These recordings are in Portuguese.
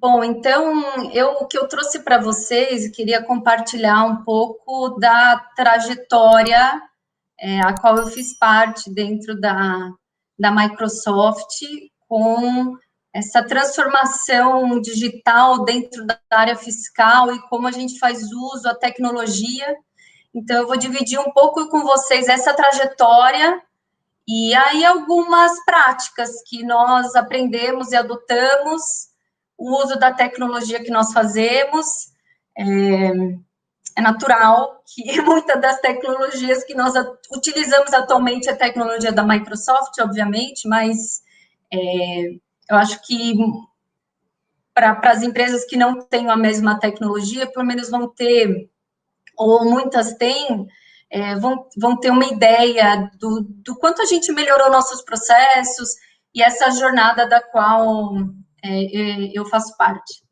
Bom, então, o que eu trouxe para vocês, eu queria compartilhar um pouco da trajetória a qual eu fiz parte dentro da Microsoft, com essa transformação digital dentro da área fiscal e como a gente faz uso da tecnologia. Então, eu vou dividir um pouco com vocês essa trajetória e aí algumas práticas que nós aprendemos e adotamos, o uso da tecnologia que nós fazemos. É natural que muitas das tecnologias que nós utilizamos atualmente é tecnologia da Microsoft, obviamente, mas eu acho que para as empresas que não têm a mesma tecnologia, pelo menos vão ter, ou muitas têm, vão ter uma ideia do quanto a gente melhorou nossos processos e essa jornada da qual eu faço parte.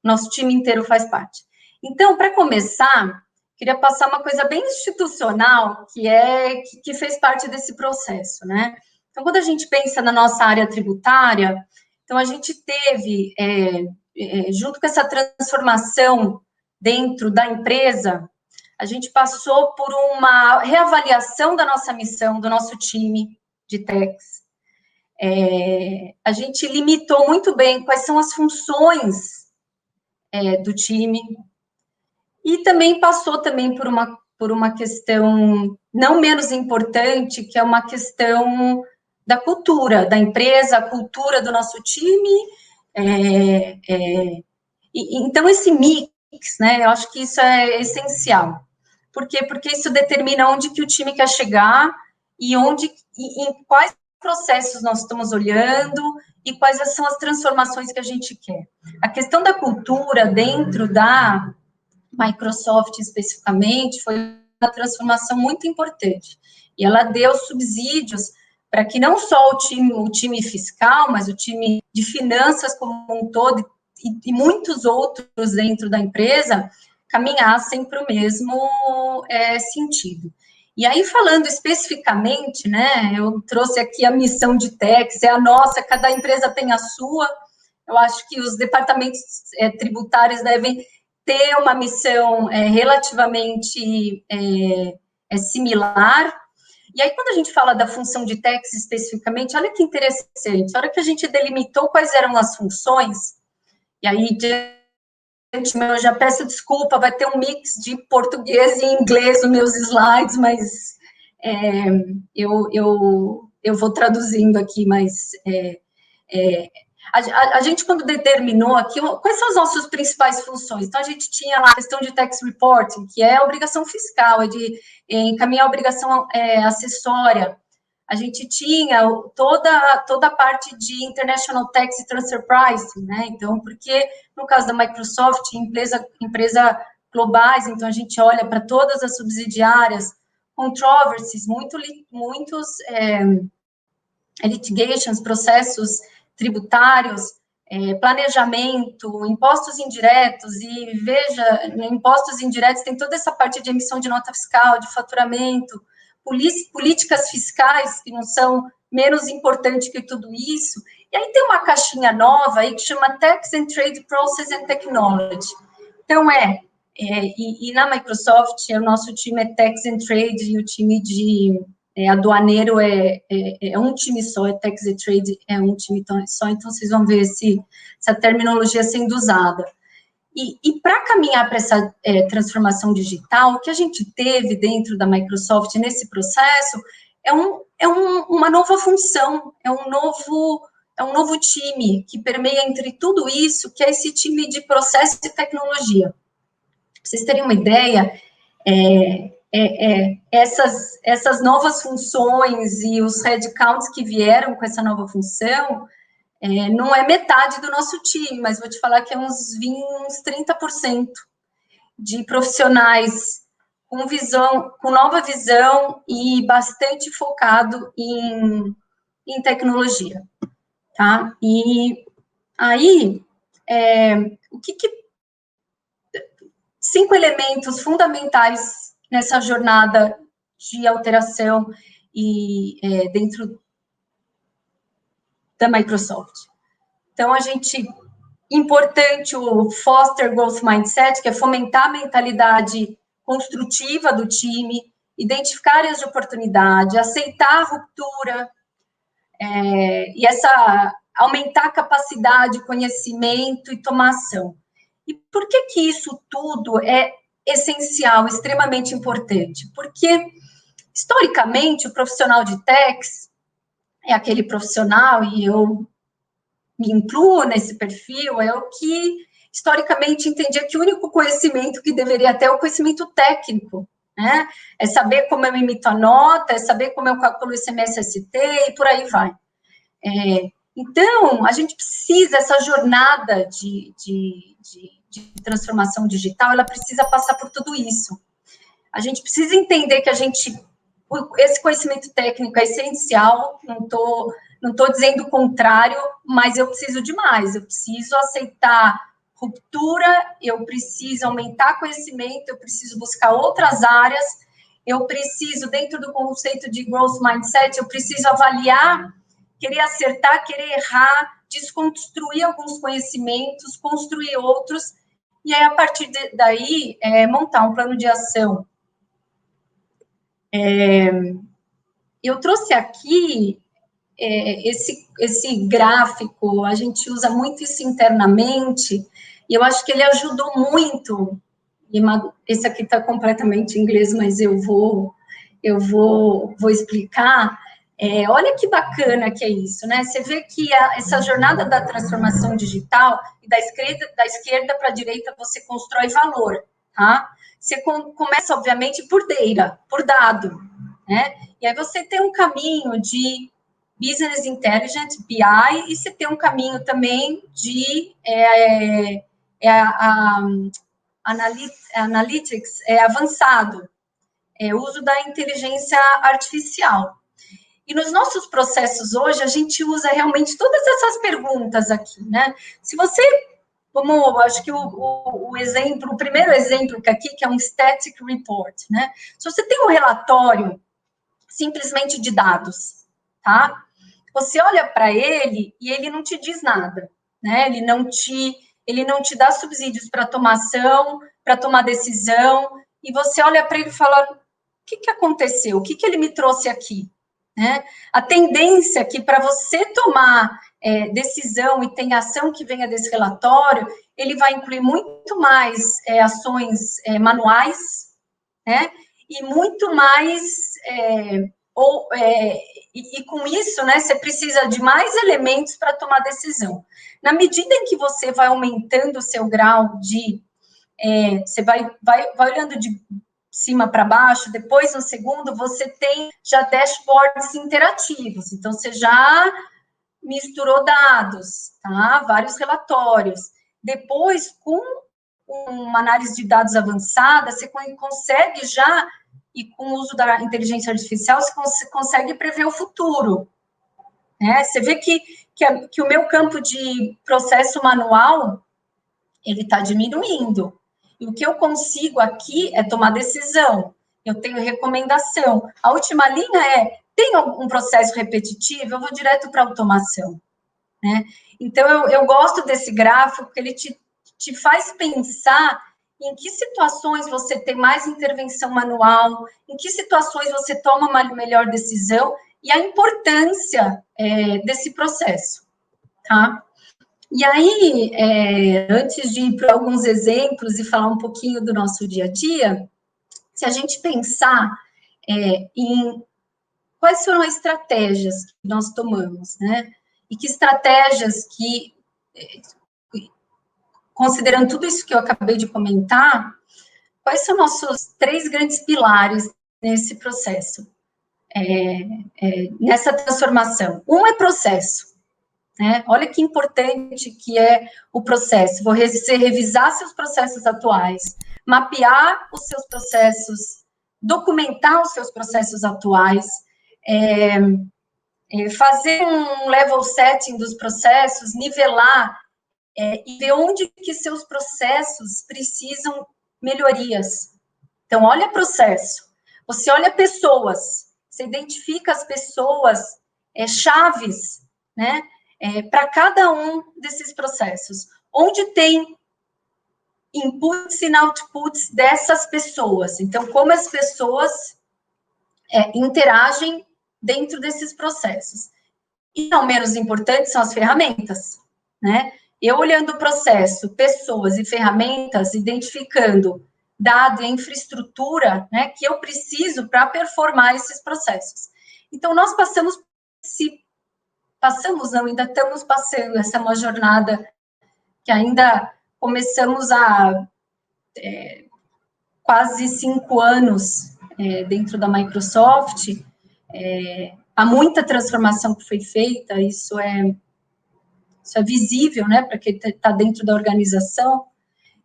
Nosso time inteiro faz parte. Então, para começar, queria passar uma coisa bem institucional, que fez parte desse processo, né? Então, quando a gente pensa na nossa área tributária, então a gente teve, junto com essa transformação dentro da empresa, a gente passou por uma reavaliação da nossa missão, do nosso time de techs. A gente limitou muito bem quais são as funções do time, e também passou também por uma questão não menos importante, que é uma questão da cultura da empresa, a cultura do nosso time. Então, esse mix, né, eu acho que isso é essencial. Por quê? Porque isso determina onde que o time quer chegar e em quais processos nós estamos olhando e quais são as transformações que a gente quer. A questão da cultura dentro da Microsoft, especificamente, foi uma transformação muito importante. E ela deu subsídios para que não só o time fiscal, mas o time de finanças como um todo e muitos outros dentro da empresa caminhassem para o mesmo sentido. E aí, falando especificamente, né, eu trouxe aqui a missão de techs, é a nossa, cada empresa tem a sua. Eu acho que os departamentos tributários devem ter uma missão relativamente similar. E aí, quando a gente fala da função de techs especificamente, olha que interessante, a hora que a gente delimitou quais eram as funções, e aí, eu já peço desculpa, vai ter um mix de português e inglês nos meus slides, mas eu vou traduzindo aqui, mas a gente, quando determinou aqui, quais são as nossas principais funções? Então, a gente tinha lá a questão de tax reporting, que é a obrigação fiscal, é de encaminhar a obrigação acessória. A gente tinha toda a parte de International Tax Transfer Pricing, né? Então, porque no caso da Microsoft, empresa globais, então a gente olha para todas as subsidiárias, controversies, muitos litigations, processos tributários, planejamento, impostos indiretos, e veja, impostos indiretos tem toda essa parte de emissão de nota fiscal, de faturamento, políticas fiscais, que não são menos importantes que tudo isso. E aí tem uma caixinha nova aí que chama Tax and Trade Process and Technology. Então, e na Microsoft, o nosso time é Tax and Trade, e o time de aduaneiro é um time só, Tax and Trade é um time só, então vocês vão ver essa terminologia sendo usada. E para caminhar para essa transformação digital, o que a gente teve dentro da Microsoft nesse processo uma nova função, é um novo time que permeia entre tudo isso, que é esse time de processo e tecnologia. Para vocês terem uma ideia, essas novas funções e os headcounts que vieram com essa nova função, não é metade do nosso time, mas vou te falar que é uns 30% de profissionais com nova visão e bastante focado em tecnologia, tá? E aí, 5 elementos fundamentais nessa jornada de alteração dentro da Microsoft. Então, a gente Importante o Foster Growth Mindset, que é fomentar a mentalidade construtiva do time, identificar áreas de oportunidade, aceitar a ruptura, e aumentar a capacidade, conhecimento e tomar ação. E por que isso tudo é essencial, extremamente importante? Porque, historicamente, o profissional de techs é aquele profissional, e eu me incluo nesse perfil, é o que, historicamente, entendia que o único conhecimento que deveria ter é o conhecimento técnico, né? É saber como eu imito a nota, é saber como eu calculo o ICMS-ST e por aí vai. Então, a gente precisa, essa jornada de transformação digital, ela precisa passar por tudo isso. A gente precisa entender que esse conhecimento técnico é essencial, não tô dizendo o contrário, mas eu preciso de mais, eu preciso aceitar ruptura, eu preciso aumentar conhecimento, eu preciso buscar outras áreas, eu preciso, dentro do conceito de growth mindset, eu preciso avaliar, querer acertar, querer errar, desconstruir alguns conhecimentos, construir outros, e aí, a partir daí, montar um plano de ação. Eu trouxe aqui esse gráfico, a gente usa muito isso internamente, e eu acho que ele ajudou muito. Esse aqui está completamente em inglês, mas eu vou explicar. Olha que bacana que é isso, né? Você vê que essa jornada da transformação digital, e da esquerda para a direita, você constrói valor, tá? Você começa, obviamente, por dado, né? E aí você tem um caminho de Business Intelligence, BI, e você tem um caminho também de Analytics avançado, uso da inteligência artificial. E nos nossos processos hoje, a gente usa realmente todas essas perguntas aqui, né? Se você, acho que o primeiro exemplo aqui, que é um static report, né? Se você tem um relatório simplesmente de dados, tá? Você olha para ele e ele não te diz nada, né? Ele não te dá subsídios para tomar ação, para tomar decisão, e você olha para ele e fala, o que aconteceu? O que ele me trouxe aqui? Né? A tendência que para você tomar decisão e tem ação que venha desse relatório, ele vai incluir muito mais ações manuais, né? E muito mais e com isso, né, você precisa de mais elementos para tomar decisão. Na medida em que você vai aumentando o seu grau de... você vai olhando de cima para baixo, depois, no segundo, você tem já dashboards interativos. Então, você já misturou dados, tá? Vários relatórios. Depois, com uma análise de dados avançada, você consegue já... E com o uso da inteligência artificial, você consegue prever o futuro. Né? Você vê que o meu campo de processo manual, ele está diminuindo. E o que eu consigo aqui é tomar decisão. Eu tenho recomendação. A última linha tem um processo repetitivo, eu vou direto para automação. Né? Então, eu gosto desse gráfico, porque ele te faz pensar em que situações você tem mais intervenção manual, em que situações você toma uma melhor decisão, e a importância desse processo, tá? E aí, antes de ir para alguns exemplos e falar um pouquinho do nosso dia a dia, se a gente pensar em quais foram as estratégias que nós tomamos, né? E que estratégias que... Considerando tudo isso que eu acabei de comentar, quais são nossos 3 grandes pilares nesse processo, nessa transformação? Um é processo, né? Olha que importante que é o processo. Você revisar seus processos atuais, mapear os seus processos, documentar os seus processos atuais, fazer um level setting dos processos, nivelar, e ver onde que seus processos precisam melhorias. Então, olha processo. Você olha pessoas. Você identifica as pessoas chaves, né? Para cada um desses processos. onde tem inputs e outputs dessas pessoas. Então, como as pessoas interagem dentro desses processos. E não menos importante são as ferramentas, né? Eu olhando o processo, pessoas e ferramentas, identificando dado e infraestrutura, né, que eu preciso para performar esses processos. Então, nós ainda estamos passando, essa é uma jornada que ainda começamos há quase 5 anos dentro da Microsoft. Há muita transformação que foi feita, isso é visível, né, para quem está dentro da organização.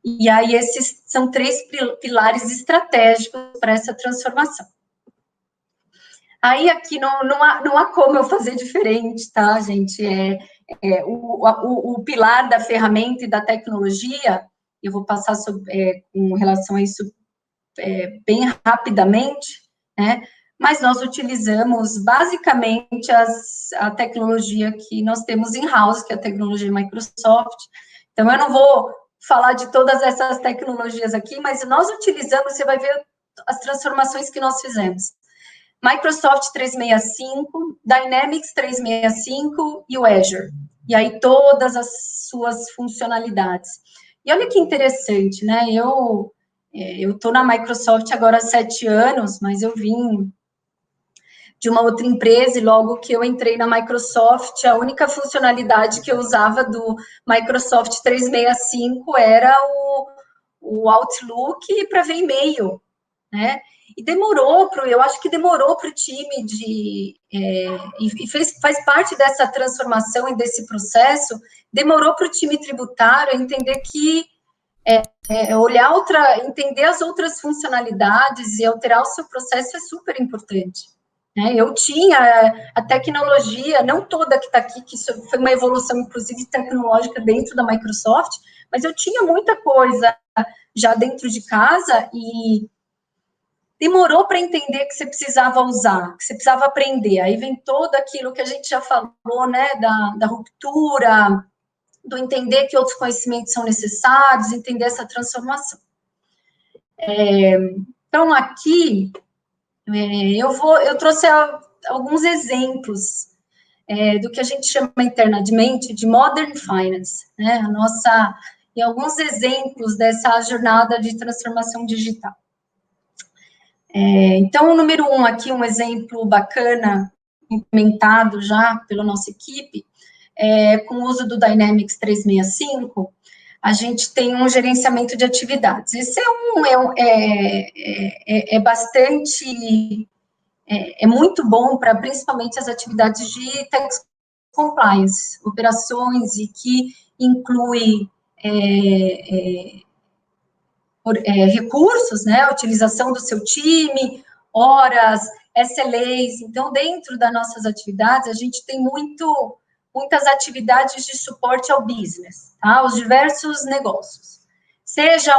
E aí, esses são 3 pilares estratégicos para essa transformação. Aí, aqui, não há como eu fazer diferente, tá, gente? O pilar da ferramenta e da tecnologia, eu vou passar com relação a isso bem rapidamente, né? Mas nós utilizamos, basicamente, a tecnologia que nós temos in-house, que é a tecnologia Microsoft. Então, eu não vou falar de todas essas tecnologias aqui, mas nós utilizamos, você vai ver as transformações que nós fizemos. Microsoft 365, Dynamics 365 e o Azure. E aí, todas as suas funcionalidades. E olha que interessante, né? Eu estou na Microsoft agora há 7 anos, mas eu vim de uma outra empresa, e logo que eu entrei na Microsoft, a única funcionalidade que eu usava do Microsoft 365 era o Outlook para ver e-mail, né? E eu acho que demorou para o time e faz parte dessa transformação e desse processo, demorou para o time tributário entender que entender as outras funcionalidades e alterar o seu processo é super importante. Eu tinha a tecnologia, não toda que está aqui, que isso foi uma evolução, inclusive, tecnológica dentro da Microsoft, mas eu tinha muita coisa já dentro de casa e demorou para entender que você precisava usar, que você precisava aprender. Aí vem todo aquilo que a gente já falou, né, da ruptura, do entender que outros conhecimentos são necessários, entender essa transformação. Então, aqui, eu trouxe alguns exemplos do que a gente chama internamente de Modern Finance, né? E alguns exemplos dessa jornada de transformação digital. Então, o número 1 aqui, um exemplo bacana, implementado já pela nossa equipe, com o uso do Dynamics 365, a gente tem um gerenciamento de atividades. Esse bastante, muito bom para principalmente as atividades de tax compliance, operações, e que inclui recursos, né, a utilização do seu time, horas, SLAs. Então, dentro das nossas atividades, a gente tem muitas atividades de suporte ao business, tá? Aos diversos negócios. Seja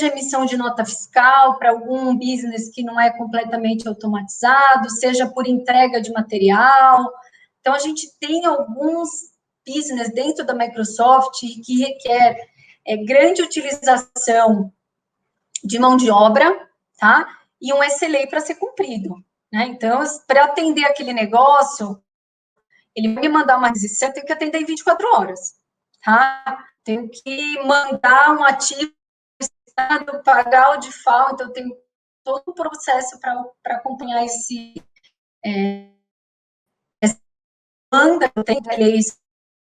emissão de nota fiscal para algum business que não é completamente automatizado, seja por entrega de material. Então, a gente tem alguns business dentro da Microsoft que requer grande utilização de mão de obra, tá? E um SLA para ser cumprido, né? Então, para atender aquele negócio, ele vai me mandar uma requisição, eu tenho que atender em 24 horas, tá? Tenho que mandar um ativo, pagar o default, então tem todo um processo para acompanhar essa demanda, eu tenho leis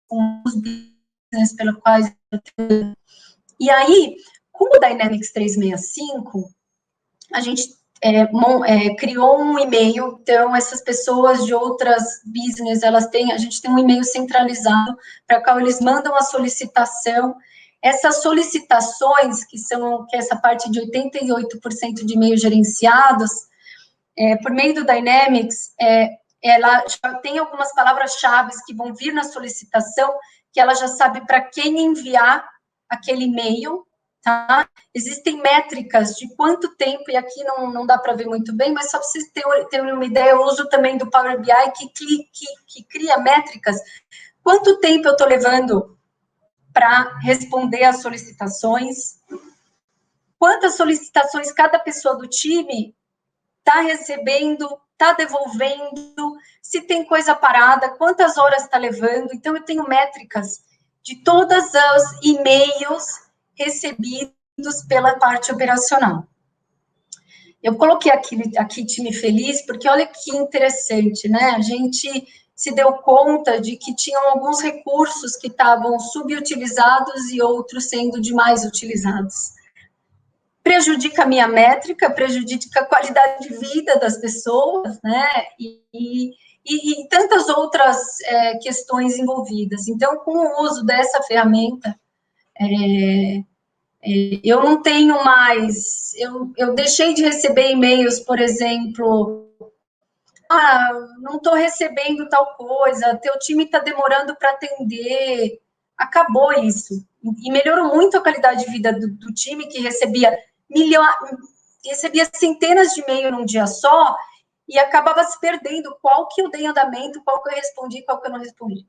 com os business pelos quais eu tenho. E aí, com o Dynamics 365, a gente criou um e-mail, então essas pessoas de outras business, a gente tem um e-mail centralizado para qual eles mandam a solicitação. Essas solicitações, que é essa parte de 88% de e-mails gerenciados, por meio do Dynamics, ela já tem algumas palavras-chave que vão vir na solicitação, que ela já sabe para quem enviar aquele e-mail, tá? Existem métricas de quanto tempo, e aqui não dá para ver muito bem, mas só para vocês terem uma ideia, eu uso também do Power BI, que cria métricas. Quanto tempo eu estou levando para responder às solicitações, quantas solicitações cada pessoa do time está recebendo, está devolvendo, se tem coisa parada, quantas horas está levando. Então, eu tenho métricas de todos os e-mails recebidos pela parte operacional. Eu coloquei aqui time feliz, porque olha que interessante, né? A gente se deu conta de que tinham alguns recursos que estavam subutilizados e outros sendo demais utilizados. Prejudica a minha métrica, prejudica a qualidade de vida das pessoas, né? E tantas outras questões envolvidas. Então, com o uso dessa ferramenta, eu não tenho mais, eu deixei de receber e-mails, por exemplo, não estou recebendo tal coisa, teu time está demorando para atender, acabou isso. E melhorou muito a qualidade de vida do time, que recebia centenas de e-mails num dia só, e acabava se perdendo qual que eu dei andamento, qual que eu respondi, qual que eu não respondi.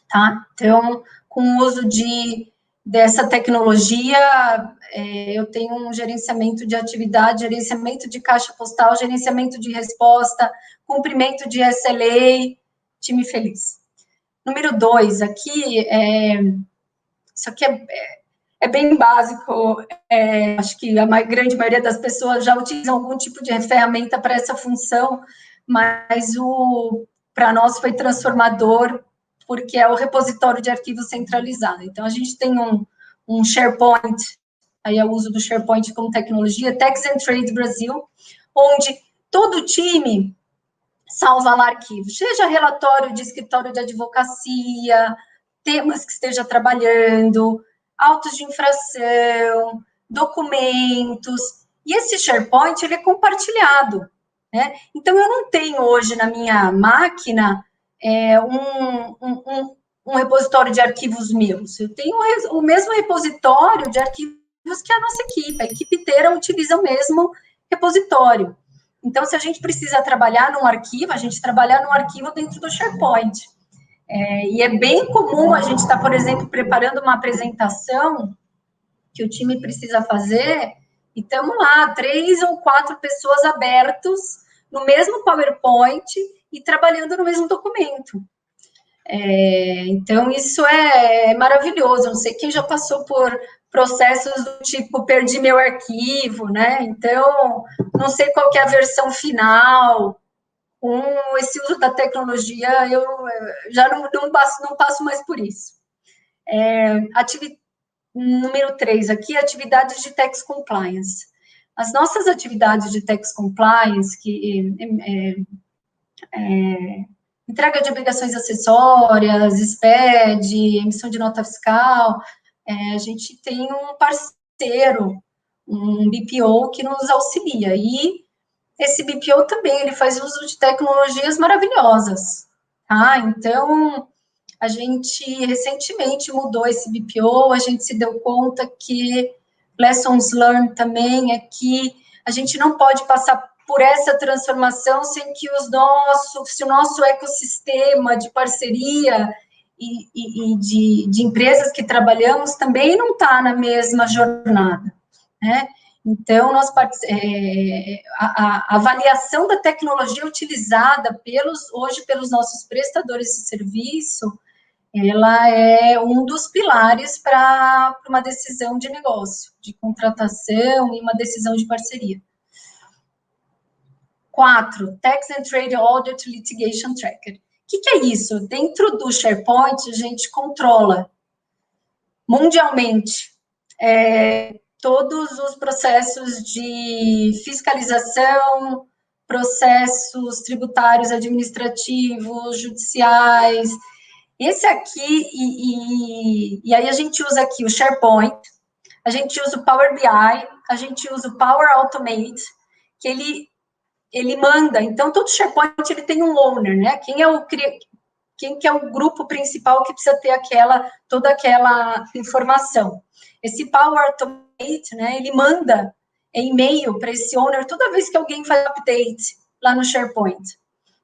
Tá? Então, com o uso dessa tecnologia, eu tenho um gerenciamento de atividade, gerenciamento de caixa postal, gerenciamento de resposta, cumprimento de SLA, time feliz. Número 2, aqui, isso aqui é bem básico, acho que a grande maioria das pessoas já utilizam algum tipo de ferramenta para essa função, mas para nós foi transformador, porque é o repositório de arquivos centralizado. Então, a gente tem um SharePoint, aí é o uso do SharePoint como tecnologia, Tax and Trade Brasil, onde todo time salva lá arquivos, seja relatório de escritório de advocacia, temas que esteja trabalhando, autos de infração, documentos, e esse SharePoint, ele é compartilhado, né? Então, eu não tenho hoje na minha máquina um repositório de arquivos meus, eu tenho o mesmo repositório de arquivos que a nossa equipe, a equipe inteira utiliza o mesmo repositório. Então, se a gente precisa trabalhar num arquivo, a gente trabalha num arquivo dentro do SharePoint. E é bem comum a gente estar, por exemplo, preparando uma apresentação que o time precisa fazer, e estamos lá, 3 ou 4 pessoas abertos no mesmo PowerPoint e trabalhando no mesmo documento. Então, isso é maravilhoso. Não sei quem já passou por processos do tipo, perdi meu arquivo, né? Então, não sei qual que é a versão final. Com esse uso da tecnologia, eu já não passo mais por isso. Número 3 aqui, atividades de tax compliance. As nossas atividades de tax compliance, que entrega de obrigações acessórias, SPED, emissão de nota fiscal, a gente tem um parceiro, um BPO que nos auxilia, e esse BPO também, ele faz uso de tecnologias maravilhosas, tá? Então, a gente recentemente mudou esse BPO, a gente se deu conta que lessons learned também é que a gente não pode passar por essa transformação sem que se o nosso ecossistema de parceria e de empresas que trabalhamos também não está na mesma jornada, né? Então, a avaliação da tecnologia utilizada hoje pelos nossos prestadores de serviço, ela é um dos pilares para uma decisão de negócio, de contratação e uma decisão de parceria. 4, Tax and Trade Audit Litigation Tracker. O que é isso? Dentro do SharePoint, a gente controla mundialmente todos os processos de fiscalização, processos tributários, administrativos, judiciais. Esse aqui, e aí a gente usa aqui o SharePoint, a gente usa o Power BI, a gente usa o Power Automate, que ele manda. Então, todo SharePoint ele tem um owner, né? Quem que é o grupo principal que precisa ter toda aquela informação. Esse Power Automate, né, ele manda e-mail para esse owner toda vez que alguém faz update lá no SharePoint.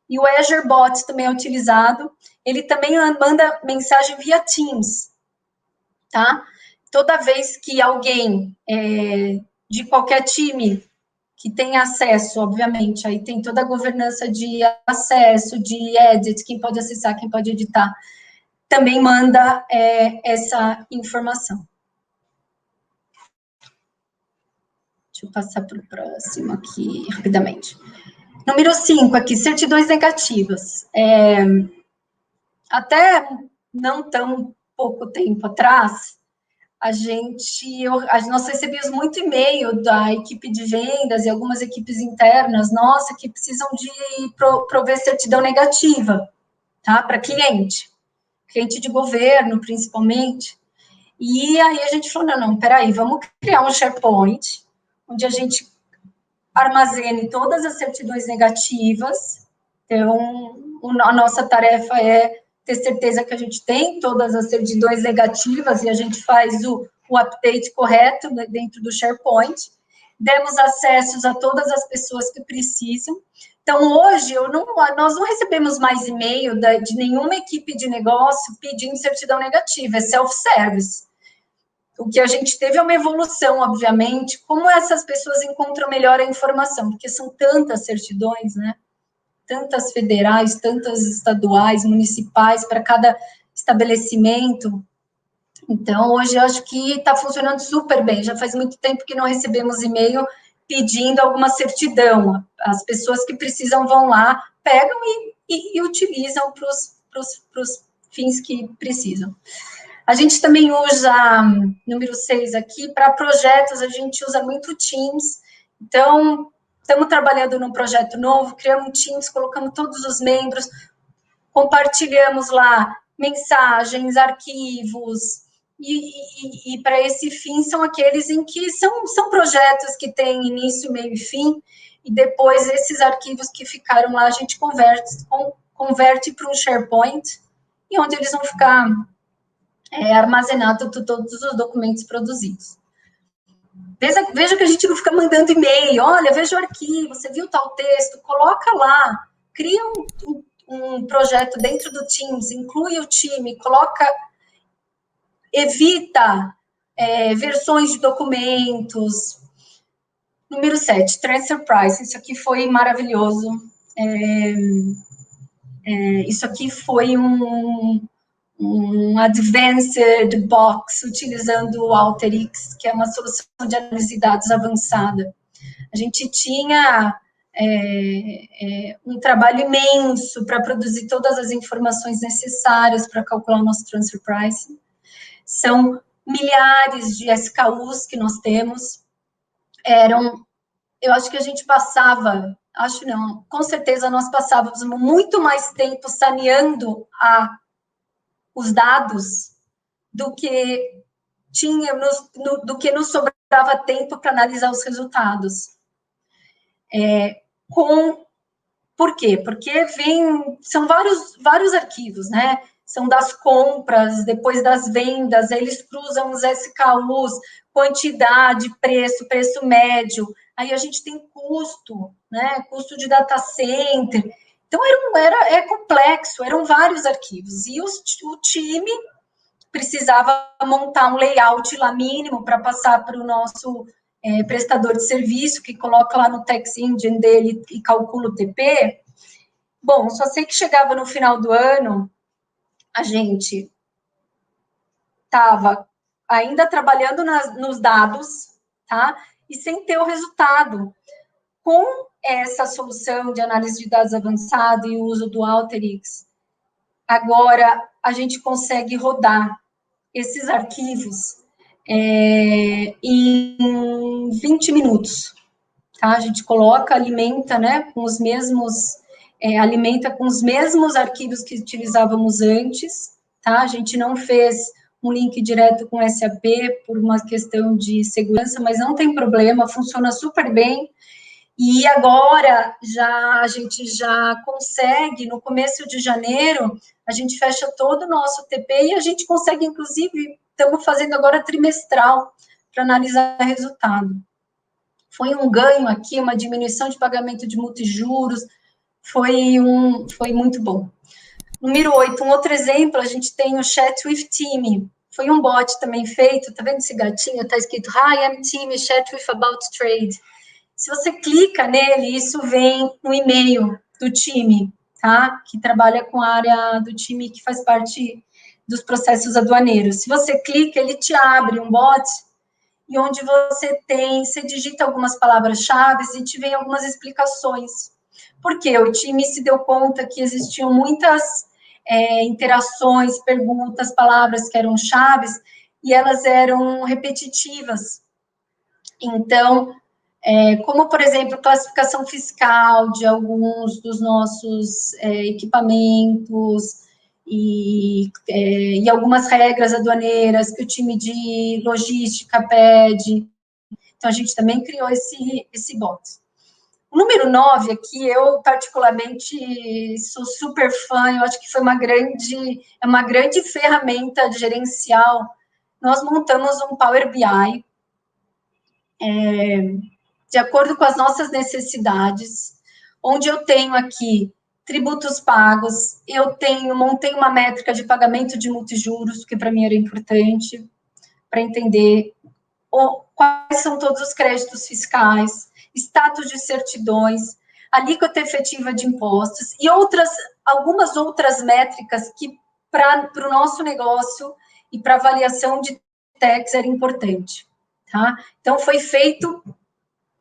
E o Azure Bot também é utilizado, ele também manda mensagem via Teams. tá? Toda vez que alguém de qualquer time que tem acesso, obviamente, aí tem toda a governança de acesso, de edit, quem pode acessar, quem pode editar, também manda essa informação. Deixa eu passar para o próximo aqui, rapidamente. Número 5 aqui, certidões negativas. Até não tão pouco tempo atrás, nós recebíamos muito e-mail da equipe de vendas e algumas equipes internas, nossa, que precisam de prover certidão negativa, tá? Para cliente de governo, principalmente. E aí a gente falou, não, peraí, vamos criar um SharePoint, onde a gente armazene todas as certidões negativas. Então, a nossa tarefa é ter certeza que a gente tem todas as certidões negativas e a gente faz o update correto dentro do SharePoint. Demos acessos a todas as pessoas que precisam. Então, hoje, nós não recebemos mais e-mail de nenhuma equipe de negócio pedindo certidão negativa, é self-service. O que a gente teve é uma evolução, obviamente, como essas pessoas encontram melhor a informação, porque são tantas certidões, né? Tantas federais, tantas estaduais, municipais, para cada estabelecimento. Então, hoje eu acho que está funcionando super bem. Já faz muito tempo que não recebemos e-mail pedindo alguma certidão. As pessoas que precisam vão lá, pegam e utilizam para os fins que precisam. A gente também usa, número 6 aqui, para projetos, a gente usa muito Teams. Então, estamos trabalhando num projeto novo, criamos Teams, colocamos todos os membros, compartilhamos lá mensagens, arquivos, e para esse fim são aqueles em que são projetos que têm início, meio e fim, e depois esses arquivos que ficaram lá, a gente converte para um SharePoint, e onde eles vão ficar armazenados todos os documentos produzidos. Veja que a gente não fica mandando e-mail, olha, veja o arquivo, você viu tal texto, coloca lá, cria um projeto dentro do Teams, inclui o time, evita versões de documentos. Número 7, transfer price, isso aqui foi maravilhoso. Isso aqui foi um advanced box, utilizando o Alteryx, que é uma solução de análise de dados avançada. A gente tinha um trabalho imenso para produzir todas as informações necessárias para calcular o nosso transfer pricing. São milhares de SKUs que nós temos. Eu acho que a gente passava, com certeza nós passávamos muito mais tempo saneando os dados do que nos sobrava tempo para analisar os resultados. Por quê? Porque são vários arquivos, né? São das compras, depois das vendas, aí eles cruzam os SKUs, quantidade, preço médio, aí a gente tem custo, né? Custo de data center. Então, é complexo, eram vários arquivos. E o time precisava montar um layout lá mínimo para passar para o nosso prestador de serviço, que coloca lá no Tax Engine dele e calcula o TP. Bom, só sei que chegava no final do ano, a gente estava ainda trabalhando nos dados, tá? E sem ter o resultado. Com essa solução de análise de dados avançada e o uso do Alteryx, agora a gente consegue rodar esses arquivos em 20 minutos, tá? A gente coloca, alimenta, né, com os mesmos arquivos que utilizávamos antes, tá? A gente não fez um link direto com SAP por uma questão de segurança, mas não tem problema, funciona super bem. E agora, a gente já consegue, no começo de janeiro, a gente fecha todo o nosso TP e a gente consegue, inclusive, estamos fazendo agora trimestral para analisar o resultado. Foi um ganho aqui, uma diminuição de pagamento de multijuros, foi muito bom. Número 8, um outro exemplo, a gente tem o Chat with Team. foi um bot também feito, tá vendo esse gatinho? Tá escrito, Hi, I'm Tim, chat with about trade. Se você clica nele, isso vem no e-mail do time, tá? Que trabalha com a área do time que faz parte dos processos aduaneiros. Se você clica, ele te abre um bot e onde você digita algumas palavras-chave e te vem algumas explicações. Por quê? O time se deu conta que existiam muitas interações, perguntas, palavras que eram chaves e elas eram repetitivas. Então, como, por exemplo, classificação fiscal de alguns dos nossos equipamentos e algumas regras aduaneiras que o time de logística pede. Então, a gente também criou esse bot. O número 9 aqui, eu particularmente sou super fã, eu acho que foi uma grande ferramenta gerencial. Nós montamos um Power BI, de acordo com as nossas necessidades, onde eu tenho aqui tributos pagos, montei uma métrica de pagamento de multijuros, que para mim era importante, para entender quais são todos os créditos fiscais, status de certidões, alíquota efetiva de impostos e algumas outras métricas que para o nosso negócio e para avaliação de tax era importante, tá? Então, foi feito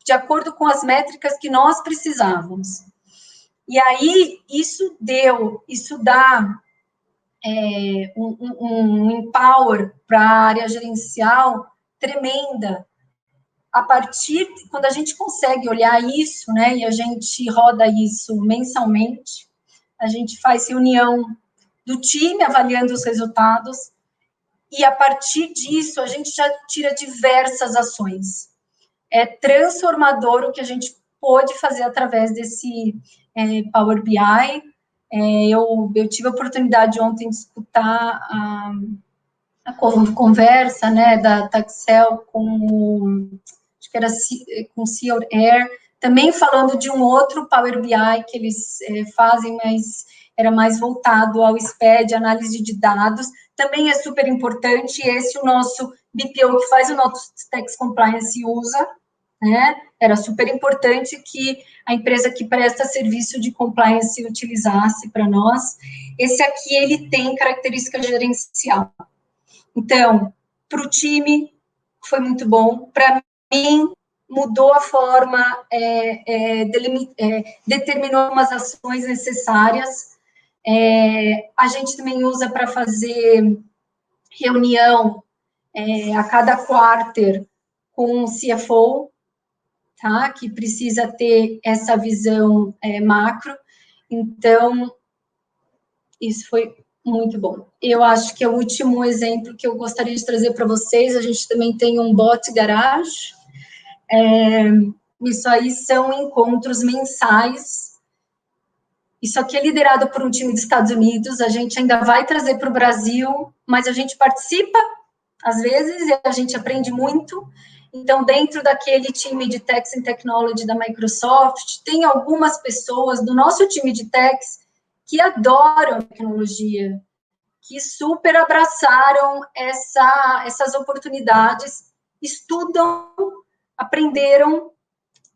de acordo com as métricas que nós precisávamos. E aí, isso dá um empower para a área gerencial tremenda. Quando a gente consegue olhar isso, né, e a gente roda isso mensalmente, a gente faz reunião do time avaliando os resultados, e a partir disso a gente já tira diversas ações. É transformador o que a gente pôde fazer através desse Power BI. Eu tive a oportunidade ontem de escutar a conversa, né, da Taxel acho que era com o Sea Air, também falando de um outro Power BI que eles fazem, mas era mais voltado ao SPED, análise de dados, também é super importante, esse o nosso BPO que faz o nosso Tax Compliance usa, né? Era super importante que a empresa que presta serviço de compliance utilizasse para nós. Esse aqui, ele tem característica gerencial. Então, para o time, foi muito bom. Para mim, mudou a forma, determinou algumas ações necessárias. A gente também usa para fazer reunião a cada quarter com o CFO, tá? Que precisa ter essa visão macro. Então, isso foi muito bom. Eu acho que é o último exemplo que eu gostaria de trazer para vocês. A gente também tem um bot garage. Isso aí são encontros mensais. Isso aqui é liderado por um time dos Estados Unidos. A gente ainda vai trazer para o Brasil, mas a gente participa, às vezes, e a gente aprende muito. Então, dentro daquele time de Tax and Technology da Microsoft, tem algumas pessoas do nosso time de Tax que adoram tecnologia, que super abraçaram essas oportunidades, estudam, aprenderam,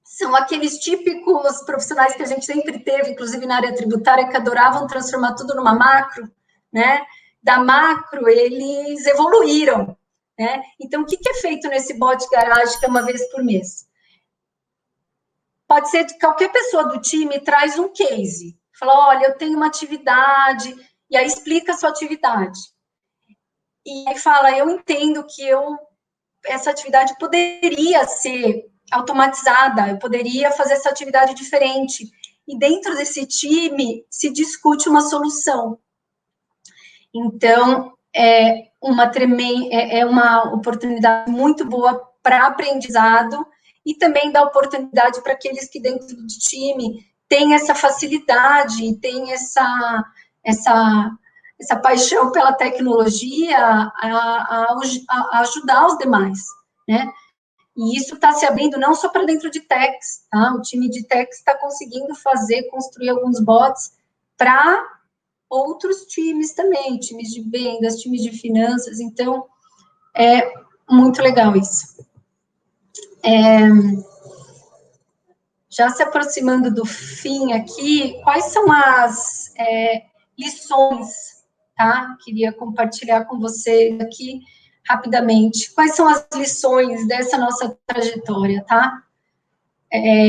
são aqueles típicos profissionais que a gente sempre teve, inclusive na área tributária, que adoravam transformar tudo numa macro, né? Da macro, eles evoluíram, né? Então, o que é feito nesse bot garage, que é uma vez por mês? Pode ser que qualquer pessoa do time traz um case. Fala, olha, eu tenho uma atividade, e aí explica a sua atividade. E aí fala, eu entendo que essa atividade poderia ser automatizada, eu poderia fazer essa atividade diferente. E dentro desse time se discute uma solução. Então, é uma oportunidade muito boa para aprendizado e também dá oportunidade para aqueles que dentro do time têm essa facilidade, têm essa paixão pela tecnologia a ajudar os demais, né? E isso está se abrindo não só para dentro de techs, tá? O time de techs está conseguindo construir alguns bots para outros times também, times de vendas, times de finanças, então é muito legal isso. Já se aproximando do fim aqui, quais são as lições, tá? Queria compartilhar com vocês aqui rapidamente. Quais são as lições dessa nossa trajetória, tá?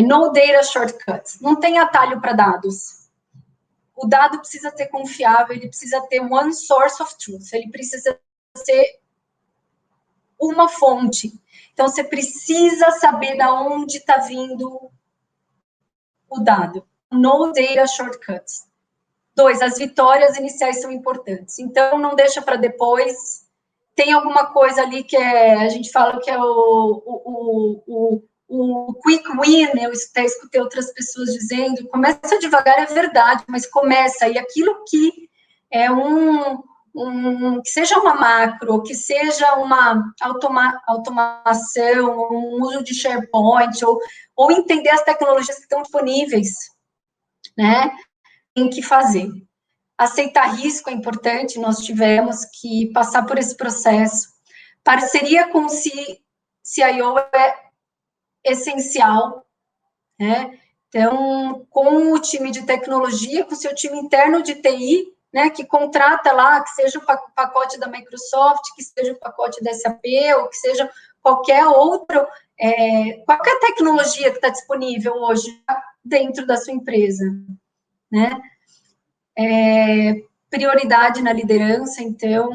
No data shortcuts. Não tem atalho para dados. O dado precisa ser confiável, ele precisa ter one source of truth, ele precisa ser uma fonte. Então, você precisa saber de onde está vindo o dado. No data shortcuts. 2, as vitórias iniciais são importantes. Então, não deixa para depois. Tem alguma coisa ali que a gente fala que é o quick win, eu até escutei outras pessoas dizendo, começa devagar, é verdade, mas começa, e aquilo que é que seja uma macro, que seja uma automação, um uso de SharePoint, ou entender as tecnologias que estão disponíveis, né, tem que fazer. Aceitar risco é importante, nós tivemos que passar por esse processo. Parceria com o CIO é essencial, né? Então, com o time de tecnologia, com o seu time interno de TI, né, que contrata lá, que seja o pacote da Microsoft, que seja o pacote da SAP, ou que seja qualquer outro, qualquer tecnologia que está disponível hoje dentro da sua empresa, né? Prioridade na liderança, então,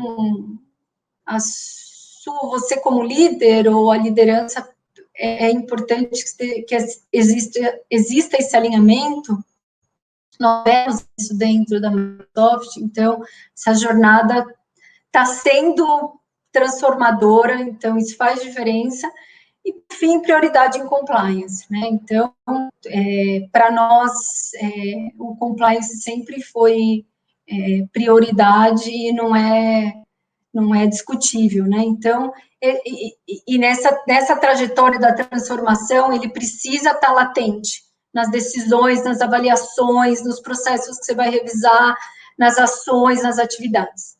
você como líder, ou a liderança, é importante que exista esse alinhamento. Nós vemos isso dentro da Microsoft, então, essa jornada está sendo transformadora, então, isso faz diferença. E, por fim, prioridade em compliance, né? Então, para nós, o compliance sempre foi prioridade e não é discutível, né? Então, e nessa trajetória da transformação, ele precisa estar latente nas decisões, nas avaliações, nos processos que você vai revisar, nas ações, nas atividades.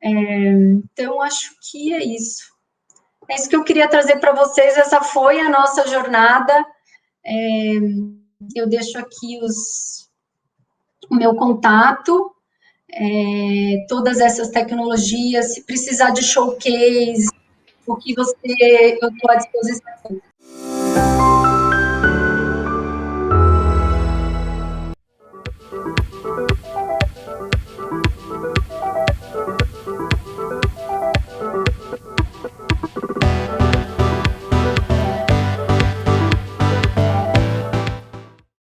Então, acho que é isso. É isso que eu queria trazer para vocês, essa foi a nossa jornada. Eu deixo aqui o meu contato, todas essas tecnologias, se precisar de showcase, eu estou à disposição.